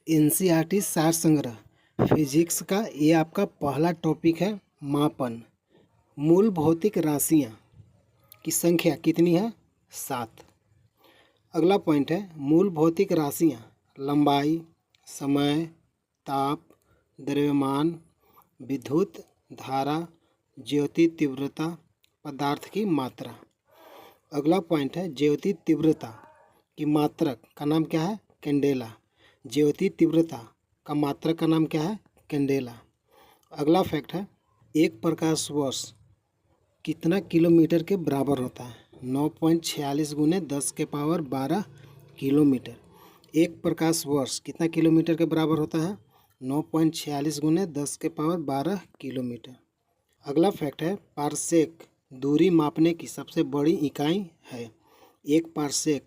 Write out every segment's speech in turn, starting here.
NCERT सार संग्रह physics का ये आपका पहला टॉपिक है। मापन। मूल भौतिक राशियाँ की संख्या कितनी है? 7। अगला पॉइंट है मूल भौतिक राशियाँ लंबाई, समय, ताप, द्रव्यमान, विद्युत धारा, ज्योति तीव्रता, पदार्थ की मात्रा। अगला पॉइंट है ज्योति तीव्रता की मात्रक का नाम क्या है? कैंडेला। ज्योति तीव्रता का मात्रक का नाम क्या है? कैंडेला। अगला फैक्ट है एक प्रकाश वर्ष कितना किलोमीटर के बराबर होता है? 9.46 गुने 10 के पावर 12 किलोमीटर। एक प्रकाश वर्ष कितना किलोमीटर के बराबर होता है? 9.46 गुने 10 के पावर 12 किलोमीटर। अगला फैक्ट है पारसेक दूरी मापने की सबसे बड़ी इकाई है। एक पारसेक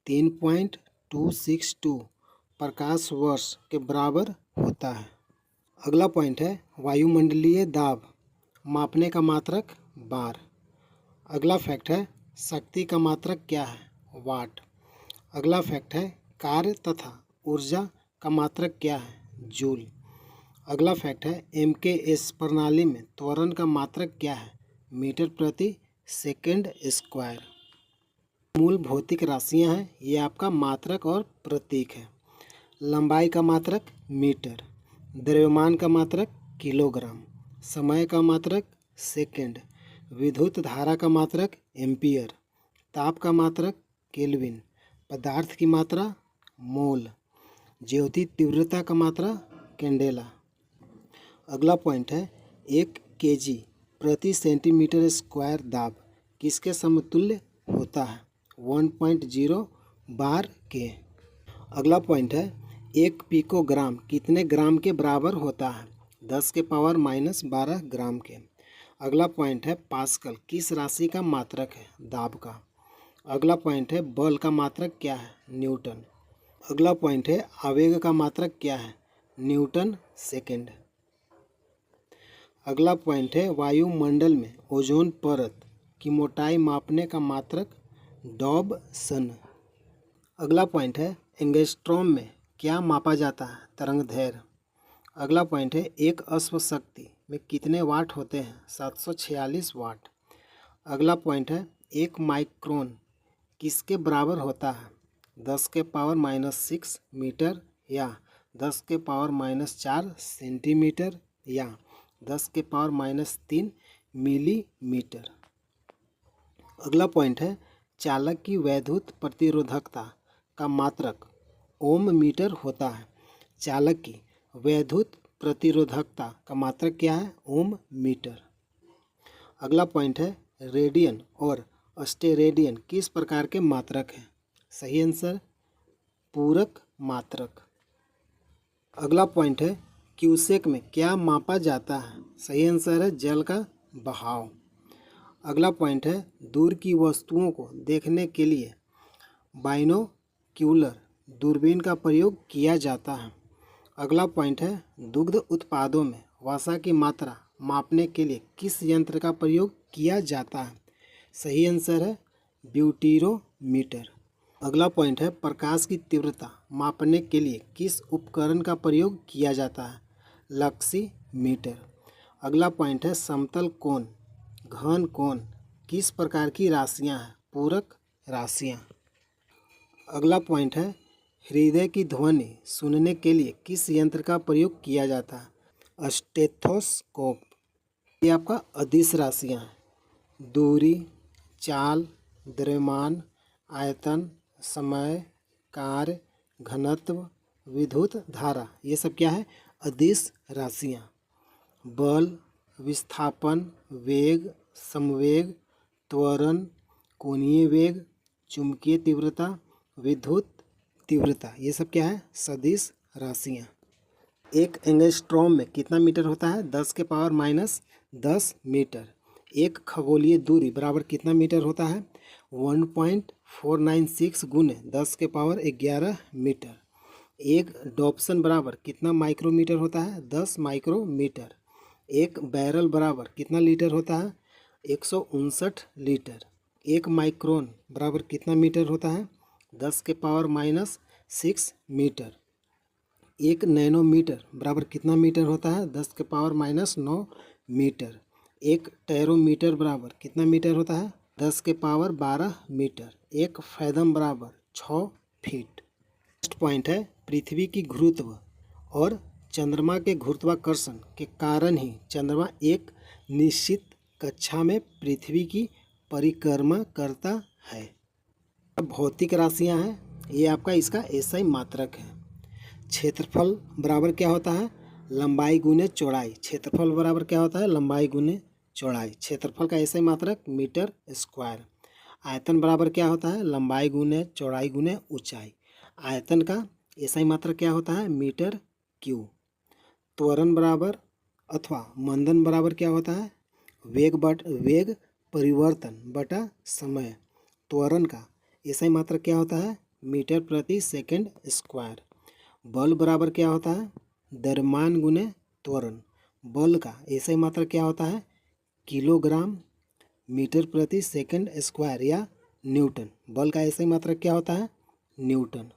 3.262 प्रकाश वर्ष के बराबर होता है। अगला पॉइंट है वायुमंडलीय दाब मापने का मात्रक बार। अगला फैक्ट है शक्ति का मात्रक क्या है? वाट। अगला फैक्ट है कार्य तथा ऊर्जा का मात्रक क्या है? जूल। अगला फैक्ट है एमकेएस प्रणाली में त्वरण का मात्रक क्या है? मीटर प्रति सेकंड स्क्वायर। मूल भौतिक राशियां हैं, ये आपका मात्रक और प्रतीक है। लंबाई का मात्रक मीटर, द्रव्यमान का मात्रक किलोग्राम, समय का मात्रक सेकंड, विद्युत धारा का मात्रक एम्पियर, ताप का मात्रक केल्विन, पदार्थ की मात्रा मोल, ज्योति तीव्रता का मात्रा कैंडेला। अगला पॉइंट है 1 केजी प्रति सेंटीमीटर स्क्वायर दाब किसके समतुल्य होता है? 1.0 बार के। अगला पॉइंट है 1 पिकोग्राम कितने ग्राम के बराबर होता है? 10 के पावर -12 ग्राम के। अगला पॉइंट है पास्कल किस राशि का मात्रक है? दाब का। अगला पॉइंट है बल का मात्रक क्या है? न्यूटन। अगला पॉइंट है आवेग का मात्रक क्या है? Newton second. अगला पॉइंट है वायुमंडल में ओजोन परत की मोटाई मापने का मात्रक डॉबसन। अगला पॉइंट है एंगस्ट्रॉम में क्या मापा जाता है? तरंगदैर्घ्य। अगला पॉइंट है एक अश्व शक्ति में कितने वाट होते हैं? 746 वाट। अगला पॉइंट है एक माइक्रोन किसके बराबर होता है? 10 के पावर -6 मीटर या 10 के पावर -4 सेंटीमीटर या 10 के पावर -3 मिलीमीटर। अगला पॉइंट है चालक की वैद्युत प्रतिरोधकता का मात्रक ओम मीटर होता है। चालक की वैद्युत प्रतिरोधकता का मात्रक क्या है? ओम मीटर। अगला पॉइंट है रेडियन और स्टेरेडियन किस प्रकार के मात्रक हैं? सही आंसर पूरक मात्रक। अगला पॉइंट है क्यूसेक में क्या मापा जाता है? सही आंसर है जल का बहाव। अगला पॉइंट है दूर की वस्तुओं को देखने के लिए बाइनोक्यूलर दूरबीन का प्रयोग किया जाता है। अगला पॉइंट है दुग्ध उत्पादों में वसा की मात्रा मापने के लिए किस यंत्र का प्रयोग किया जाता है? सही आंसर है ब्यूटीरोमीटर। अगला पॉइंट है प्रकाश की तीव्रता मापने के लिए किस उपकरण का प्रयोग किया जाता है? लक्सीमीटर। अगला पॉइंट है समतल कोण, घन कोण किस प्रकार की राशियां हैं? पूरक राशियां। अगला पॉइंट है हृदय की ध्वनि सुनने के लिए किस यंत्र का प्रयोग किया जाता है? स्टेथोस्कोप। ये आपका अदिश राशियां हैं। दूरी, चाल, द्रव्यमान, आयतन, समय, कार्य, घनत्व, विद्युत धारा, ये सब क्या है? अदिश राशियां। बल, विस्थापन, वेग, समवेग, त्वरण, कोणीय वेग, चुंबकीय तीव्रता, विद्युत तीव्रता, ये सब क्या है? सदिश राशियां। एक एंगस्ट्रॉम में कितना मीटर होता है? 10 के पावर -10 मीटर। एक खगोलीय दूरी बराबर कितना मीटर होता है? 1.496 गुने 10 के पावर 11 मीटर। एक डॉप्सन बराबर कितना माइक्रोमीटर होता है? 10 माइक्रोमीटर। एक बैरल बराबर कितना लीटर होता है? 159 लीटर। एक माइक्रोन बराबर कितना मीटर होता है? 10 के पावर -6 मीटर। 1 नैनोमीटर बराबर कितना मीटर होता है? 10⁻⁻9 मीटर। 1 टेरोमीटर बराबर कितना मीटर होता है? 10⁻12 मीटर। 1 फैदम बराबर 6 फीट। नेक्स्ट पॉइंट है, पृथ्वी की गुरुत्व और चंद्रमा के गुरुत्वाकर्षण के कारण ही चंद्रमा एक निश्चित कक्षा में पृथ्वी की परिक्रमा करता है। भौतिक राशियां हैं, ये आपका इसका एसआई मात्रक है। क्षेत्रफल बराबर क्या होता है? लंबाई गुने चौड़ाई। क्षेत्रफल बराबर क्या होता है? लंबाई गुने चौड़ाई। क्षेत्रफल का एसआई मात्रक मीटर स्क्वायर। आयतन बराबर क्या होता है? लंबाई गुने चौड़ाई गुने ऊंचाई। आयतन का एसआई मात्रक क्या होता है? Metre cube. त्वरण बराबर अथवा मंदन बराबर क्या होता है? वेग परिवर्तन बटा समय। त्वरण का एसआई मात्रक क्या होता है? मीटर प्रति सेकंड स्क्वायर। बल बराबर क्या होता है? द्रव्यमान गुने त्वरण। बल का एसआई मात्रक क्या होता है? किलोग्राम मीटर प्रति सेकंड स्क्वायर या न्यूटन। बल का एसआई मात्रक क्या होता है? न्यूटन।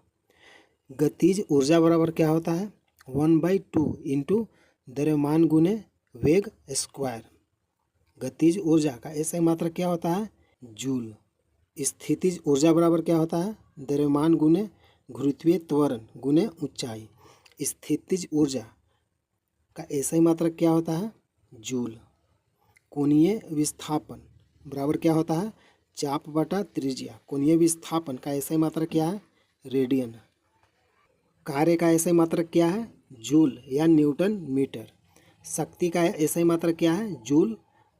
गतिज ऊर्जा बराबर क्या होता है? 1/2 इंटू द्रव्यमान गुने वेग स्क्वायर। गतिज ऊर्जा का एसआई मात्रक क्या होता है? जूल। स्थितिज ऊर्जा बराबर क्या होता है? द्रव्यमान गुने गुरुत्वीय त्वरण गुने ऊंचाई। स्थितिज ऊर्जा का एसआई मात्रक क्या होता है? जूल। कोणीय विस्थापन बराबर क्या होता है? चाप बटा त्रिज्या। कोणीय विस्थापन का एसआई मात्रक क्या है? रेडियन। कार्य का एसआई मात्रक क्या है? जूल या न्यूटन मीटर। शक्ति का एसआई मात्रक क्या है? जूल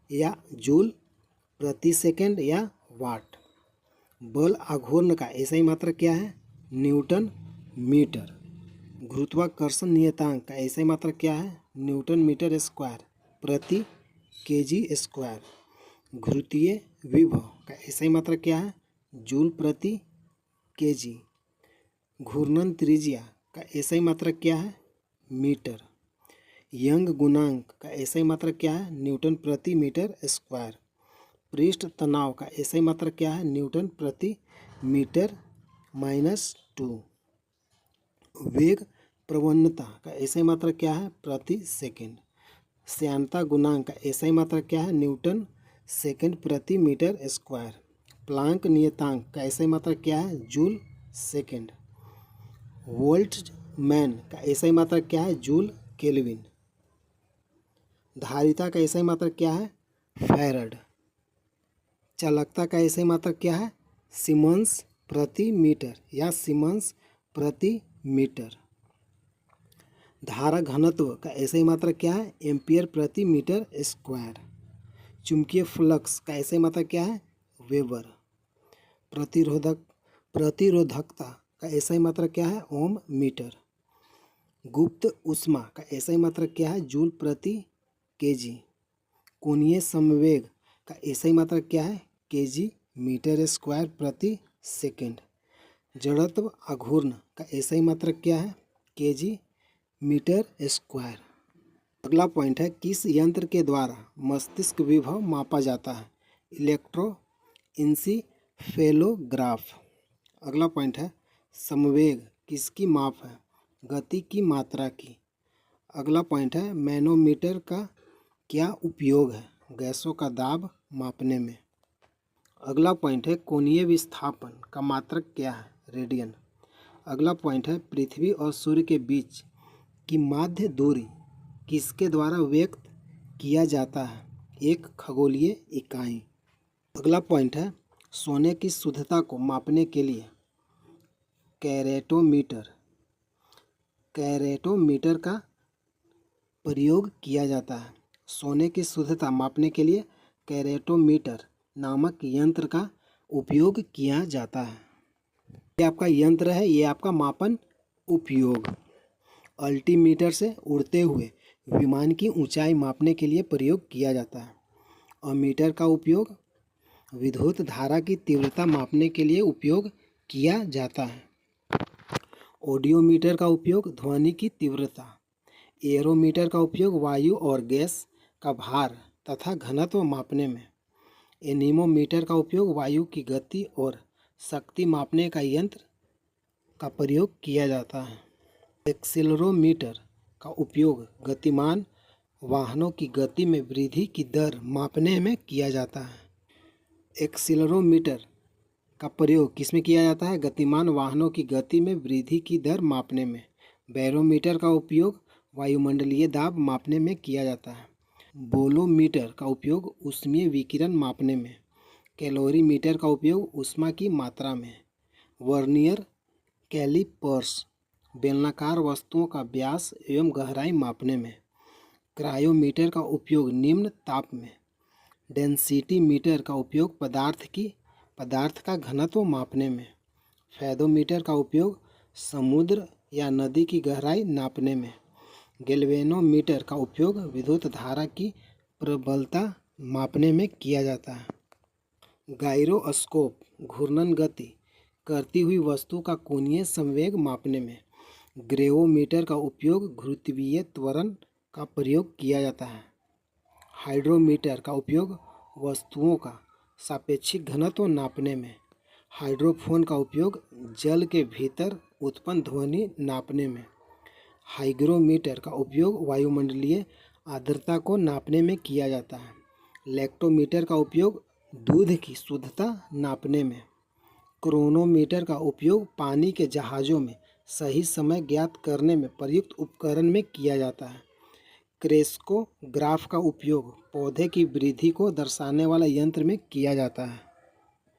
या जूल प्रति सेकंड या वाट। बल आघूर्ण का एसआई मात्रक क्या है? Newton metre. गुरुत्वाकर्षण नियतांक का एसआई मात्रक क्या है? न्यूटन मीटर स्क्वायर प्रति केजी स्क्वायर। गुरुत्वीय विभव का एसआई मात्रक क्या है? जूल प्रति केजी। घूर्णन त्रिज्या का एसआई मात्रक क्या है? मीटर। यंग गुणांक का एसआई मात्रक क्या है? न्यूटन प्रति मीटर स्क्वायर। पृष्ठ तनाव का एसआई मात्रक क्या है? न्यूटन प्रति मीटर -2। वेग प्रवणता का एसआई मात्रक क्या है? प्रति सेकंड। श्यानता गुणांक का एसआई मात्रक क्या है? न्यूटन सेकंड प्रति मीटर स्क्वायर। प्लांक नियतांक का एसआई मात्रक क्या है? Joule second. वोल्टजमैन का एसआई मात्रक क्या है? Joule kelvin. धारिता का एसआई मात्रक क्या है? फैराड। चालकता का एसआई मात्रक क्या है? सीमेंस प्रति मीटर या सीमेंस प्रति मीटर। धारा घनत्व का एसआई मात्रक क्या है? एम्पियर प्रति मीटर स्क्वायर। चुंबकीय फ्लक्स का एसआई मात्रक क्या है? वेबर। प्रतिरोधकता का एसआई मात्रक क्या है? ओम मीटर। गुप्त ऊष्मा का एसआई मात्रक क्या है? जूल प्रति केजी। कोणीय संवेग का एसआई मात्रक क्या है? केजी मीटर स्क्वायर प्रति सेकंड। जड़त्व आघूर्ण का एसआई मात्रक क्या है? KG metre square. अगला पॉइंट है, किस यंत्र के द्वारा मस्तिष्क विभव मापा जाता है? इलेक्ट्रोइंसिफेलोग्राफ। अगला पॉइंट है, संवेग किसकी माप है? गति की मात्रा की। अगला पॉइंट है, मैनोमीटर का क्या उपयोग है? गैसों का दाब मापने में। अगला पॉइंट है, कोणीय विस्थापन का मात्रक क्या है? रेडियन। अगला पॉइंट है, पृथ्वी और सूर्य के बीच की माध्य दूरी किसके द्वारा व्यक्त किया जाता है? एक खगोलीय इकाई। अगला पॉइंट है, सोने की शुद्धता को मापने के लिए कैरेटोमीटर का प्रयोग किया जाता है। सोने की शुद्धता मापने के लिए कैरेटोमीटर नामक यंत्र का उपयोग किया जाता है। ये आपका यंत्र है, ये आपका मापन उपयोग। अल्टीमीटर से उड़ते हुए विमान की ऊंचाई मापने के लिए प्रयोग किया जाता है। अमीटर का उपयोग विद्युत धारा की तीव्रता मापने के लिए उपयोग किया जाता है। ऑडियोमीटर का उपयोग ध्वनि की तीव्रता। एरोमीटर का उपयोग वायु और गैस का भार तथा घनत्व मापने में। एनीमोमीटर का उपयोग वायु की गति और शक्ति मापने का यंत्र का प्रयोग किया जाता है। एक्सीलरोमीटर का उपयोग गतिमान वाहनों की गति में वृद्धि की दर मापने में किया जाता है। एक्सीलरोमीटर का प्रयोग किसमें किया जाता है? गतिमान वाहनों की गति में वृद्धि की दर मापने में। बैरोमीटर का उपयोग वायुमंडलीय दाब मापने में किया जाता है। बोलोमीटर का उपयोग ऊष्मीय विकिरण मापने में। कैलोरीमीटर का उपयोग ऊष्मा की मात्रा में। वर्नियर कैलिपर्स बेलनाकार वस्तुओं का व्यास एवं गहराई मापने में। क्रायोमीटर का उपयोग निम्न ताप में। डेंसिटी मीटर का उपयोग पदार्थ का घनत्व मापने में। फेदोमीटर का उपयोग समुद्र या नदी की गहराई नापने में। गैल्वेनोमीटर का उपयोग विद्युत धारा की प्रबलता मापने में किया जाता है। गायरोस्कोप घूर्णन गति करती हुई वस्तु का कोणीय संवेग मापने में। ग्रेवोमीटर का उपयोग गुरुत्वीय त्वरण का प्रयोग किया जाता है। हाइड्रोमीटर का उपयोग वस्तुओं का सापेक्षिक घनत्व नापने में। हाइड्रोफोन का उपयोग जल के भीतर उत्पन्न ध्वनि नापने में। हाइग्रोमीटर का उपयोग वायुमंडलीय आर्द्रता को नापने में किया जाता है। लैक्टोमीटर का उपयोग दूध की शुद्धता नापने में। क्रोनोमीटर का उपयोग पानी के जहाज़ों में सही समय ज्ञात करने में प्रयुक्त उपकरण में किया जाता है। क्रेस्कोग्राफ का उपयोग पौधे की वृद्धि को दर्शाने वाला यंत्र में किया जाता है।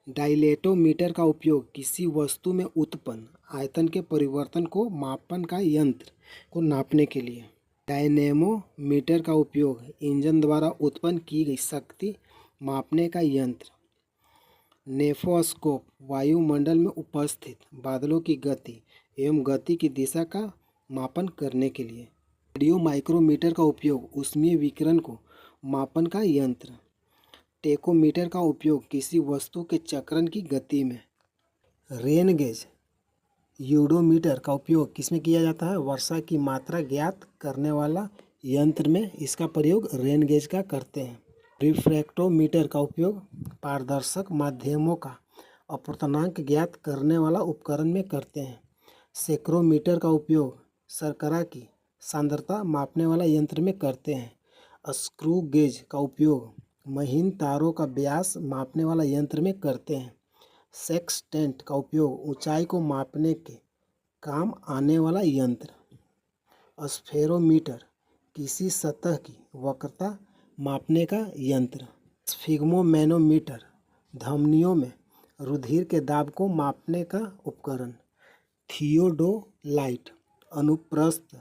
डायलेटोमीटर का उपयोग किसी वस्तु में उत्पन्न आयतन के परिवर्तन को मापन का यंत्र को नापने के लिए। डायनेमोमीटर का उपयोग इंजन द्वारा उत्पन्न की गई शक्ति मापने का यंत्र। नेफोस्कोप वायुमंडल में उपस्थित बादलों की गति एवं गति की दिशा का मापन करने के लिए। रेडियो माइक्रोमीटर का उपयोग ऊष्मीय विकिरण को मापन का यंत्र। टेकोमीटर का उपयोग किसी वस्तु के चक्रण की गति में। रेन गेज यूडोमीटर का उपयोग किसमें किया जाता है? वर्षा की मात्रा ज्ञात करने वाला यंत्र में इसका प्रयोग रेन गेज का करते हैं। रिफ्रैक्टोमीटर का उपयोग पारदर्शक माध्यमों का अपवर्तनांक ज्ञात करने वाला उपकरण में करते हैं। सेक्रोमीटर का उपयोग शर्करा की सांद्रता मापने वाला यंत्र में करते हैं। स्क्रू गेज का उपयोग महीन तारों का व्यास मापने वाला यंत्र में करते हैं। सेक्सटेंट का उपयोग ऊंचाई को मापने के काम आने वाला यंत्र। स्फेरोमीटर किसी सतह की वक्रता मापने का यंत्र। स्फिग्मोमैनोमीटर धमनियों में रुधिर के दाब को मापने का उपकरण। थियोडोलाइट अनुप्रस्थ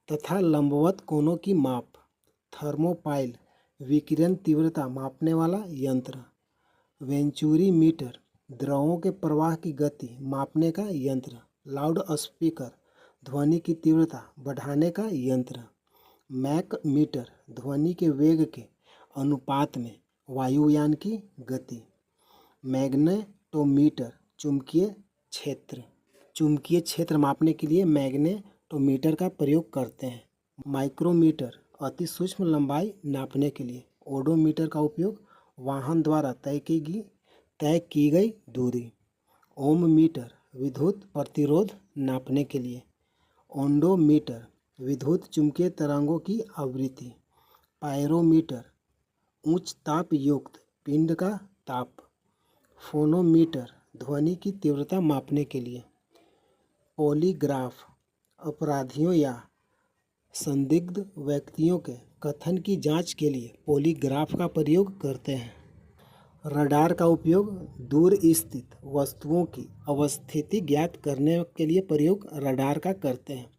तथा लंबवत कोणों की माप। थर्मोपाइल विकिरण तीव्रता मापने वाला यंत्र। वेंचुरी मीटर द्रवों के प्रवाह की गति मापने का यंत्र। लाउड स्पीकर ध्वनि की तीव्रता बढ़ाने का यंत्र। मैक मीटर ध्वनि के वेग के अनुपात में वायुयान की गति। मैग्नेटोमीटर चुंबकीय क्षेत्र मापने के लिए मैग्नेटोमीटर का प्रयोग करते हैं। माइक्रोमीटर अति सूक्ष्म लंबाई नापने के लिए। ओडोमीटर का उपयोग वाहन द्वारा तय की गई दूरी। ओम मीटर विद्युत प्रतिरोध नापने के लिए। ओंडोमीटर विद्युत चुंबकीय तरंगों की आवृत्ति। पायरोमीटर उच्च ताप युक्त पिंड का ताप। फोनोमीटर ध्वनि की तीव्रता मापने के लिए। पॉलीग्राफ अपराधियों या संदिग्ध व्यक्तियों के कथन की जांच के लिए पॉलीग्राफ का प्रयोग करते हैं। रडार का उपयोग दूर स्थित वस्तुओं की अवस्थिति ज्ञात करने के लिए प्रयोग रडार का करते हैं।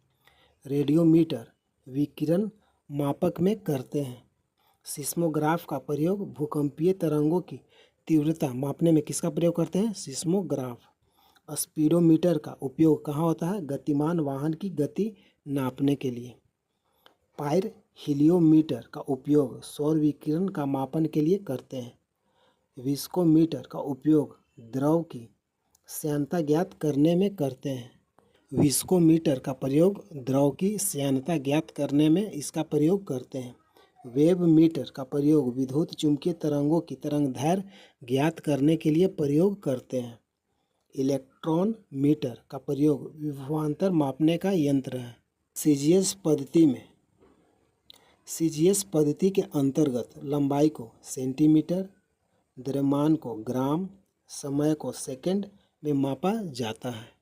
रेडियोमीटर विकिरण मापक में करते हैं। सिस्मोग्राफ का प्रयोग भूकंपीय तरंगों की तीव्रता मापने में किसका प्रयोग करते हैं? सिस्मोग्राफ। स्पीडोमीटर का उपयोग कहाँ होता है? गतिमान वाहन की गति नापने के लिए। पायर हीलियोमीटर का उपयोग सौर विकिरण का मापन के लिए करते हैं। विस्कोमीटर का उपयोग द्रव की श्यानता ज्ञात करने में करते हैं। विस्कोमीटर का प्रयोग द्रव की श्यानता ज्ञात करने में इसका प्रयोग करते हैं। वेव मीटर का प्रयोग विद्युत चुंबकीय तरंगों की तरंगदैर्घ्य ज्ञात करने के लिए प्रयोग करते हैं। इलेक्ट्रॉन मीटर का प्रयोग विभवांतर मापने का यंत्र है। सीजीएस पद्धति के अंतर्गत लंबाई को सेंटीमीटर, द्रव्यमान को ग्राम, समय को सेकंड में मापा जाता है।